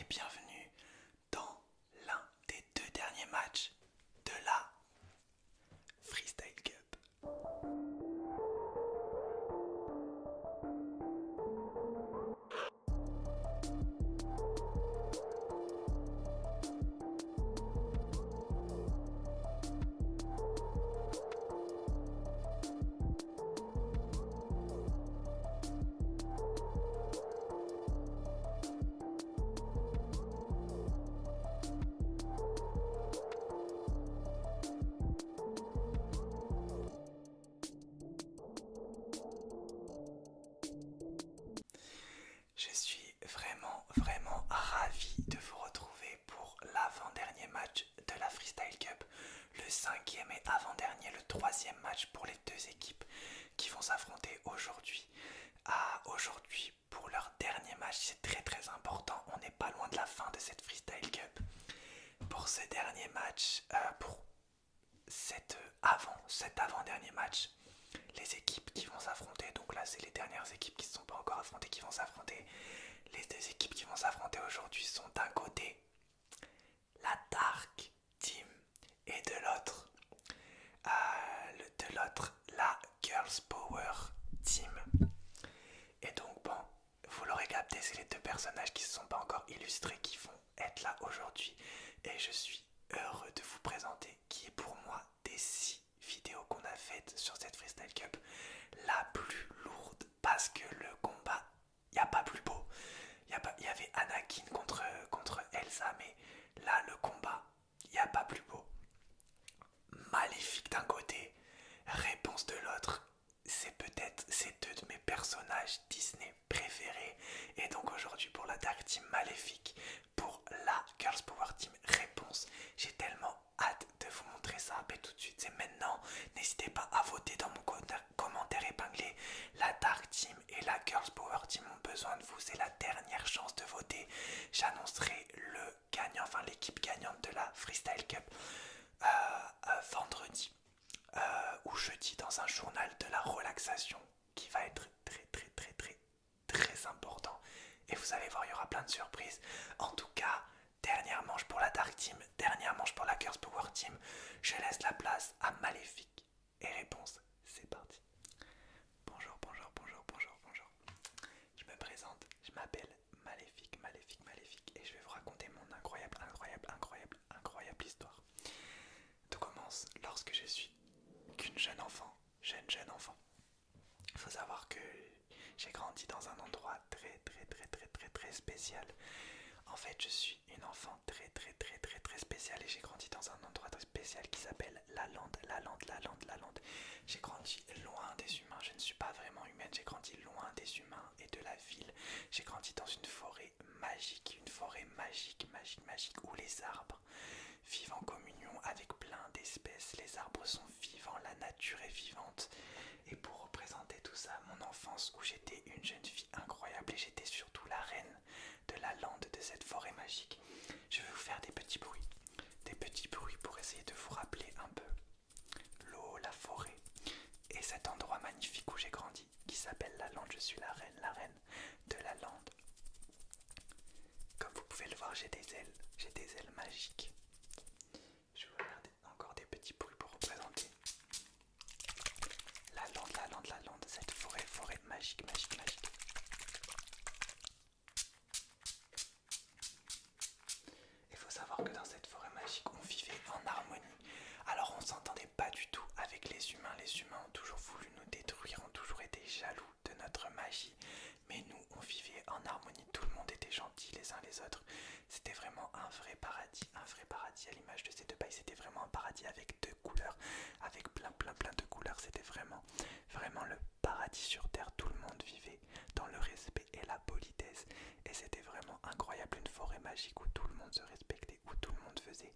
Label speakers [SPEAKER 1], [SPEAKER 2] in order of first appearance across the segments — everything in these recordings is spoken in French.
[SPEAKER 1] bienvenue dans l'un des deux derniers matchs de la Freestyle Cup. Je suis vraiment ravi de vous retrouver pour l'avant-dernier match de la Freestyle Cup, le cinquième et avant-dernier, le troisième match pour les deux équipes qui vont s'affronter aujourd'hui. Aujourd'hui, pour leur dernier match, c'est très important, on n'est pas loin de la fin de cette Freestyle Cup. Pour ce dernier match, pour cet avant-dernier match, les équipes qui vont s'affronter, donc là c'est les dernières équipes qui ne sont pas encore affrontées qui vont s'affronter. Les deux équipes qui vont s'affronter aujourd'hui sont d'un côté la Dark Team et de l'autre la Girls Power Team. Et donc bon, vous l'aurez capté, c'est les deux personnages qui ne se sont pas encore illustrés qui vont être là aujourd'hui. Et je suis heureux de vous présenter qui est pour moi des 6 vidéos qu'on a faites sur cette Freestyle Cup la plus lourde, parce que le combat, il n'y a pas plus beau. Il y avait Anakin contre Elsa, mais là le combat, il n'y a pas plus beau. Maléfique d'un côté, Réponse de l'autre, c'est deux de mes personnages Disney préférés. Et donc aujourd'hui pour la Dark Team, Maléfique, pour la Girls Power Team, Réponse. J'ai tellement hâte de vous montrer ça. Mais tout de suite, c'est maintenant. N'hésitez pas à voter dans mon commentaire épinglé. La Dark Team et la Girls Power Team ont besoin de vous. C'est la dernière chance de voter. J'annoncerai le gagnant, enfin l'équipe gagnante de la Freestyle Cup vendredi ou jeudi dans un journal de la relaxation qui va être très important. Et vous allez voir, il y aura plein de surprises. En tout cas, dernière manche pour la Dark Team, dernière manche pour la Girls Power Team. Je laisse la place à Maléfique et Réponse. C'est parti. Bonjour. Je me présente, je m'appelle Maléfique et je vais vous raconter mon incroyable histoire. Tout commence lorsque je suis qu'une jeune enfant. Il faut savoir que j'ai grandi dans un endroit très spécial. En fait, je suis une enfant très spéciale et j'ai grandi dans un endroit très spécial qui s'appelle la lande. J'ai grandi loin des humains, je ne suis pas vraiment humaine, j'ai grandi loin des humains et de la ville. J'ai grandi dans une forêt magique, où les arbres vivent en communion avec plein d'espèces. Les arbres sont vivants, la nature est vivante. Et pour représenter tout ça, mon enfance où j'étais une jeune fille incroyable et j'étais surtout la reine de la lande de cette forêt magique, je vais vous faire des petits bruits pour essayer de vous rappeler un peu l'eau, la forêt et cet endroit magnifique où j'ai grandi qui s'appelle la lande. Je suis la reine de la lande. Comme vous pouvez le voir, j'ai des ailes magiques. Je vais vous faire encore des petits bruits pour représenter la lande, cette forêt magique. Il faut savoir que dans cette forêt magique, on vivait en harmonie. Alors on s'entendait pas du tout avec les humains. Les humains ont toujours voulu nous détruire, ont toujours été jaloux de notre magie. Mais nous, on vivait en harmonie. Tout le monde était gentil les uns les autres. C'était vraiment un vrai paradis à l'image de ces deux pailles. C'était vraiment un paradis avec deux couleurs, avec plein de couleurs. C'était vraiment le paradis sur terre. Tout le monde vivait dans le respect et la politesse. Et c'était vraiment incroyable, une forêt magique où tout le monde se respectait, où tout le monde faisait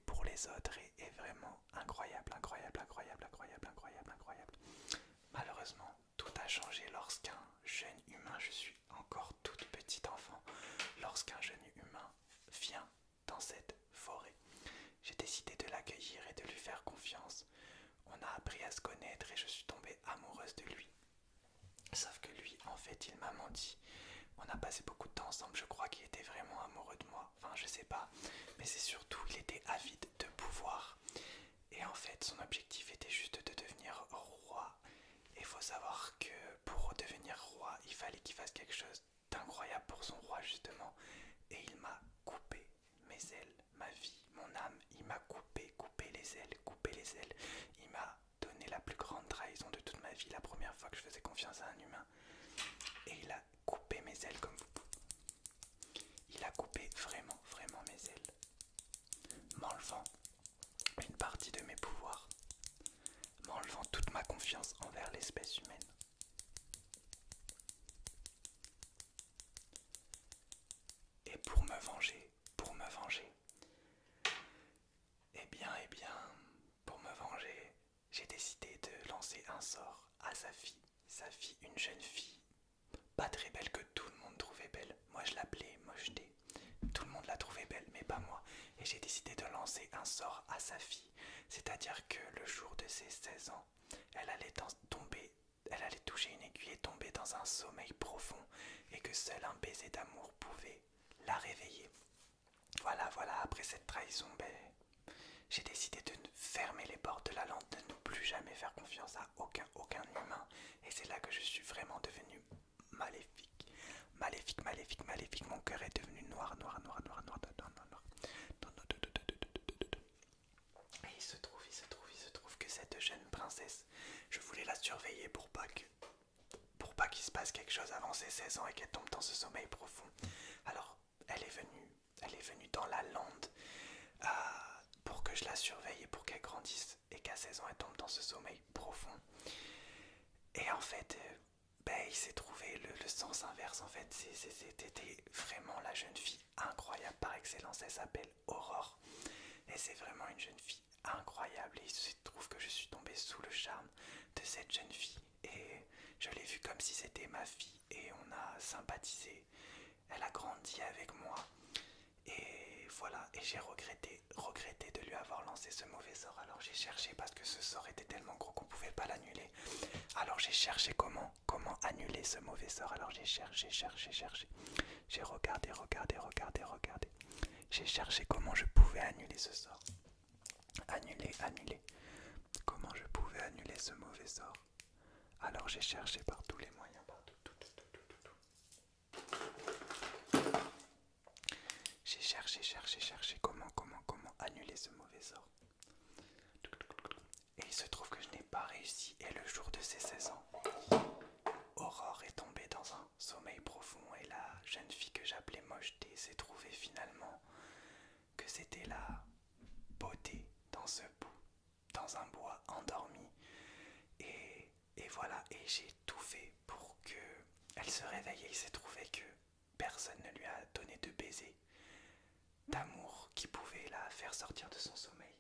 [SPEAKER 1] pour les autres et vraiment incroyable. Malheureusement, tout a changé lorsqu'un jeune humain, je suis encore toute petite enfant, lorsqu'un jeune humain vient dans cette forêt. J'ai décidé de l'accueillir et de lui faire confiance. On a appris à se connaître et je suis tombée amoureuse de lui. Sauf que lui, en fait, il m'a menti On a passé beaucoup de temps ensemble, je crois qu'il était vraiment amoureux de moi. Enfin, je sais pas, mais c'est surtout, il était avide de pouvoir. Et en fait, son objectif était juste de devenir roi. Et il faut savoir que pour devenir roi, il fallait qu'il fasse quelque chose d'incroyable pour son roi, justement. Et il m'a coupé mes ailes, ma vie, mon âme. Il m'a coupé les ailes, coupé les ailes. Il m'a donné la plus grande trahison de toute ma vie, la première fois que je faisais confiance à un humain. Et il a coupé mes ailes comme vous. Il a coupé vraiment, vraiment mes ailes, m'enlevant une partie de mes pouvoirs, m'enlevant toute ma confiance envers l'espèce humaine. Et pour me venger, eh bien, pour me venger, j'ai décidé de lancer un sort à sa fille, une jeune fille, pas très belle que tout le monde trouvait belle. Moi je l'appelais mocheté. Tout le monde la trouvait belle, mais pas moi. Et j'ai décidé de lancer un sort à sa fille. C'est-à-dire que le jour de ses 16 ans, elle allait toucher une aiguille et tomber dans un sommeil profond. Et que seul un baiser d'amour pouvait la réveiller. Voilà, après cette trahison, j'ai décidé de fermer les portes de la lande, de ne plus jamais faire confiance à aucun humain. Et c'est là que je suis vraiment devenu maléfique. Maléfique. Mon cœur est devenu noir. Et il se trouve que cette jeune princesse, je voulais la surveiller pour pas qu'il se passe quelque chose avant ses 16 ans et qu'elle tombe dans ce sommeil profond. Alors, elle est venue dans la lande pour que je la surveille et pour qu'elle grandisse et qu'à 16 ans elle tombe dans ce sommeil profond. Et en fait, il s'est trouvé le sens inverse. En fait, c'était vraiment la jeune fille incroyable par excellence. Elle s'appelle Aurore et c'est vraiment une jeune fille incroyable. Et il se trouve que je suis tombé sous le charme de cette jeune fille et je l'ai vue comme si c'était ma fille et on a sympathisé. Elle a grandi avec moi et voilà, et j'ai regretté de lui avoir lancé ce mauvais sort. Alors j'ai cherché, parce que ce sort était tellement gros qu'on pouvait pas l'annuler. Alors j'ai cherché comment annuler ce mauvais sort. Alors j'ai cherché. J'ai regardé. J'ai cherché comment je pouvais annuler ce sort. Annuler. Comment je pouvais annuler ce mauvais sort. Alors j'ai cherché par tous les moyens, partout. J'ai cherché comment annuler ce mauvais sort. Et il se trouve que je n'ai pas réussi. Et le jour de ses 16 ans, Aurore est tombée dans un sommeil profond. Et la jeune fille que j'appelais mocheté s'est trouvée finalement que c'était la beauté dans un bois endormi. Et voilà, et j'ai tout fait pour qu'elle se réveille. Et il s'est trouvé que personne ne lui a donné de baiser d'amour qui pouvait la faire sortir de son sommeil.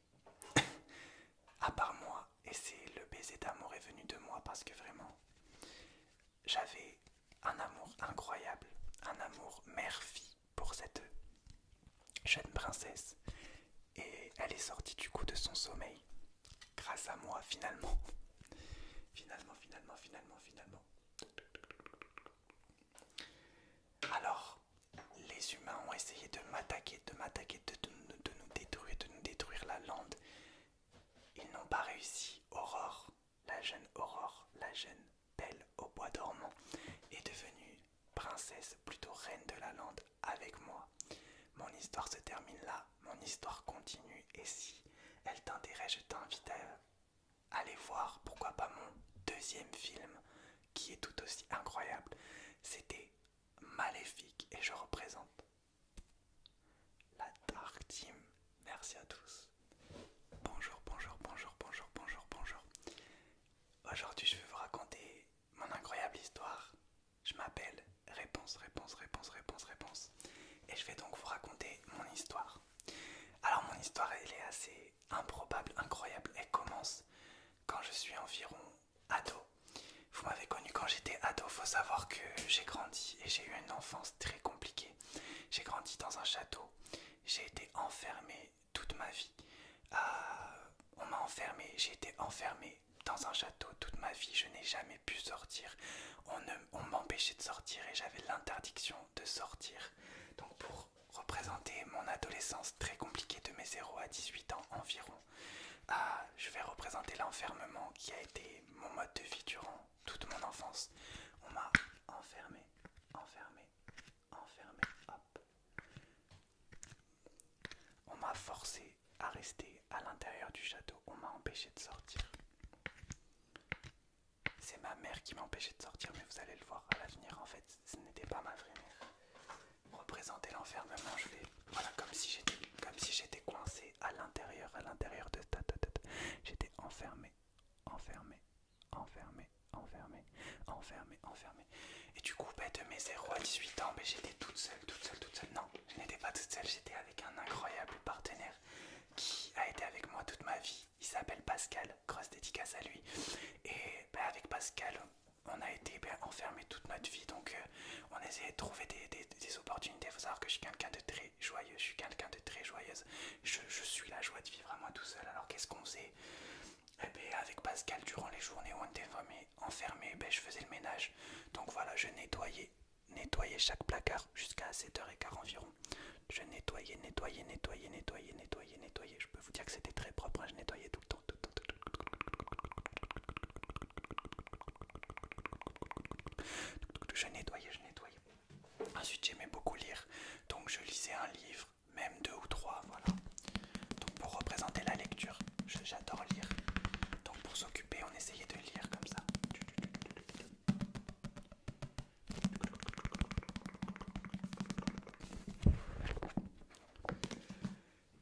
[SPEAKER 1] À part moi, et c'est le baiser d'amour est venu de moi parce que vraiment, j'avais un amour incroyable, un amour mère-fille pour cette jeune princesse. Et elle est sortie du coup de son sommeil grâce à moi finalement. Finalement. Alors, les humains ont essayé de m'attaquer, de nous détruire la lande. Ils n'ont pas réussi. Aurore, la jeune belle au bois dormant, est devenue princesse, plutôt reine de la lande avec moi. Mon histoire se termine là, mon histoire continue. Et si elle t'intéresse, je t'invite à aller voir, pourquoi pas, mon deuxième film qui est tout aussi incroyable. C'était Maléfique et je représente la Dark Team. Merci à tous. Bonjour. Aujourd'hui, je vais vous raconter mon incroyable histoire. Je m'appelle Réponse. Et je vais donc vous raconter mon histoire. Alors, mon histoire, elle est assez improbable, incroyable. Elle commence quand je suis environ ado. Vous m'avez connu quand j'étais ado. Faut savoir que j'ai grandi et j'ai eu une enfance très compliquée. J'ai grandi dans un château. J'ai été enfermé toute ma vie. J'ai été enfermé dans un château toute ma vie. Je n'ai jamais pu sortir. On m'empêchait de sortir et j'avais l'interdiction sortir. Donc pour représenter mon adolescence très compliquée de mes 0 à 18 ans environ, je vais représenter l'enfermement qui a été mon mode de vie durant toute mon enfance. On m'a enfermé, enfermé, enfermé, hop. On m'a forcé à rester à l'intérieur du château, on m'a empêché de sortir. C'est ma mère qui m'a empêché de sortir, mais vous allez le voir à l'avenir, en fait, ce n'était pas ma vraie mère. Représenter l'enfermement, je vais, voilà, comme si j'étais coincé à l'intérieur de ta tête. J'étais enfermé, enfermé, enfermé, enfermé, enfermé, enfermé. Et du coup, de mes 0 à 18 ans, j'étais toute seule, toute seule, toute seule. Non, je n'étais pas toute seule, j'étais avec un incroyable partenaire qui a été avec moi toute ma vie. Il s'appelle Pascal, grosse dédicace à lui. Et avec Pascal, on a été enfermés toute notre vie, donc on essayait de trouver des opportunités. Il faut savoir que je suis quelqu'un de très joyeux, je suis quelqu'un de très joyeuse. Je suis la joie de vivre à moi tout seul. Alors qu'est-ce qu'on faisait? Avec Pascal, durant les journées où on était enfermés, je faisais le ménage. Donc voilà, je nettoyais chaque placard jusqu'à 7h15 environ. Je nettoyais. Je peux vous dire que c'était très propre, hein, je nettoyais tout le temps. Je nettoyais. Ensuite, j'aimais beaucoup lire, donc je lisais un livre, même 2 ou 3, voilà. Donc pour représenter la lecture, j'adore lire. Donc pour s'occuper, on essayait de lire comme ça.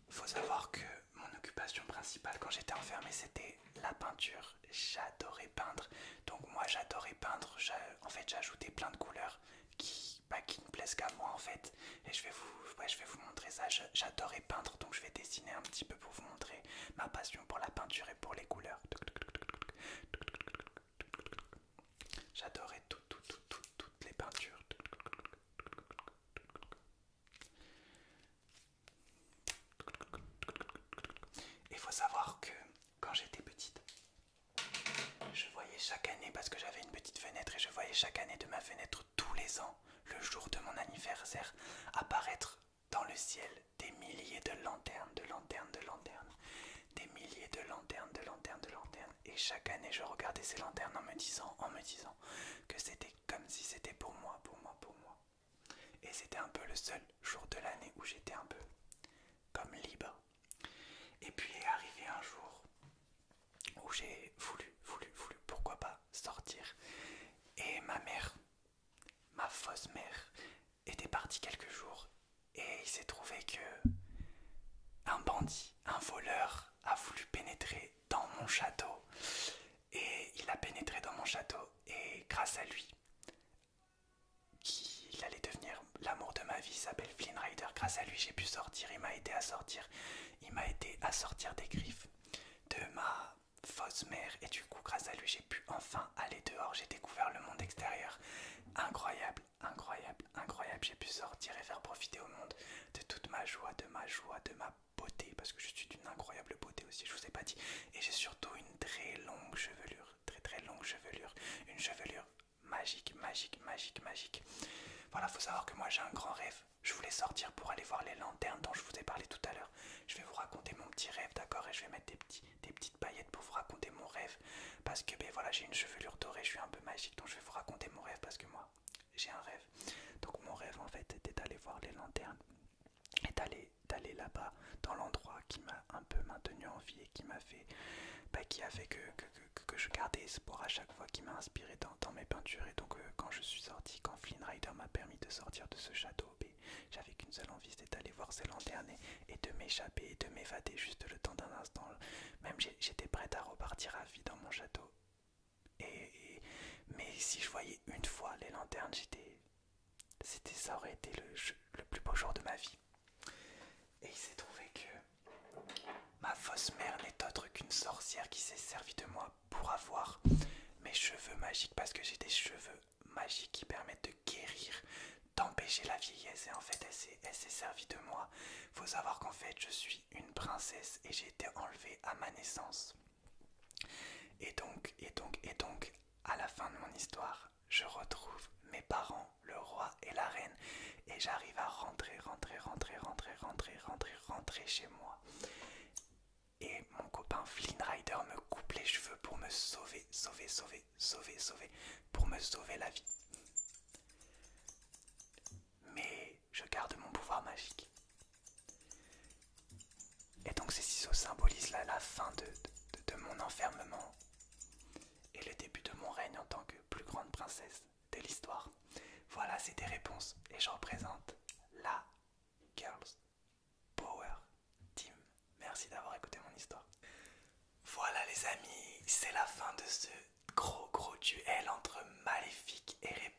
[SPEAKER 1] Faut savoir que mon occupation principale quand j'étais enfermé, c'était la peinture. J'adorais peindre. Donc moi j'adorais peindre. En fait j'ajoutais plein de couleurs qui ne plaisent qu'à moi en fait. Et je vais vous montrer ça. J'adorais peindre, donc je vais dessiner un petit peu pour vous montrer ma passion pour la peinture et pour les couleurs. J'adorais toutes les peintures. Il faut savoir que quand j'étais petite, je voyais chaque année, parce que j'avais une petite fenêtre, et je voyais chaque année de ma fenêtre tous les ans, le jour de mon anniversaire, apparaître dans le ciel des milliers de lanternes, des milliers de lanternes, et chaque année je regardais ces lanternes en me disant que c'était comme si c'était pour moi. Et c'était un peu le seul jour de l'année où j'étais un peu comme libre. Et puis est arrivé un jour où j'ai voulu, pourquoi pas, sortir. Et ma mère, ma fausse mère, était partie quelques jours. Et il s'est trouvé que un bandit, un voleur, a voulu pénétrer dans mon château. Et il a pénétré dans mon château. Et grâce à lui, il allait devenir l'amour de ma vie, il s'appelle Flynn Rider. Grâce à lui, j'ai pu sortir. Il m'a aidé à sortir. Il m'a aidé à sortir des griffes de ma fausse mère. Et du coup, grâce à lui, j'ai pu enfin aller dehors. J'ai découvert le monde extérieur. Incroyable. J'ai pu sortir et faire profiter au monde de toute ma joie, de ma beauté. Parce que je suis d'une incroyable beauté aussi, je vous ai pas dit. Et j'ai surtout une très longue chevelure. Très longue chevelure. Une chevelure magique. Voilà, faut savoir que moi j'ai un grand rêve. Je voulais sortir pour aller voir les lanternes dont je vous ai parlé tout à l'heure. Je vais vous raconter mon petit rêve, d'accord? Et je vais mettre des petites paillettes pour vous raconter mon rêve. Parce que voilà, j'ai une chevelure dorée, je suis un peu magique. Donc je vais vous raconter mon rêve parce que moi, j'ai un rêve. Donc mon rêve en fait était d'aller voir les lanternes. Et d'aller là-bas, dans l'endroit qui m'a un peu maintenu en vie et qui m'a fait... qui a fait que je gardais espoir à chaque fois, qui m'a inspiré dans mes peintures. Et donc quand je suis sorti, quand Flynn Rider m'a permis de sortir de ce château, j'avais qu'une seule envie, c'était d'aller voir ces lanternes et de m'échapper et de m'évader juste le temps d'un instant. Même j'étais prête à repartir à vie dans mon château. Mais si je voyais une fois les lanternes, ça aurait été le plus beau jour de ma vie. Et il s'est trouvé que ma fausse mère n'est autre qu'une sorcière qui s'est servie de moi pour avoir mes cheveux magiques, parce que j'ai des cheveux magiques qui permettent de guérir, d'empêcher la vieillesse. Et en fait elle s'est servie de moi. Faut savoir qu'en fait je suis une princesse et j'ai été enlevée à ma naissance. Et donc à la fin de mon histoire, je retrouve mes parents, le roi et la reine. et j'arrive à rentrer chez moi. Et mon copain Flynn Rider me coupe les cheveux pour me sauver, pour me sauver la vie. Mais je garde mon pouvoir magique. Et donc ces ciseaux symbolisent la fin de mon enfermement et le début de mon règne en tant que plus grande princesse de l'histoire. Voilà, c'est des réponses et je représente la Girls Power Team. Merci d'avoir écouté mon histoire. Voilà les amis, c'est la fin de ce gros duel entre Maléfique et Répulsion.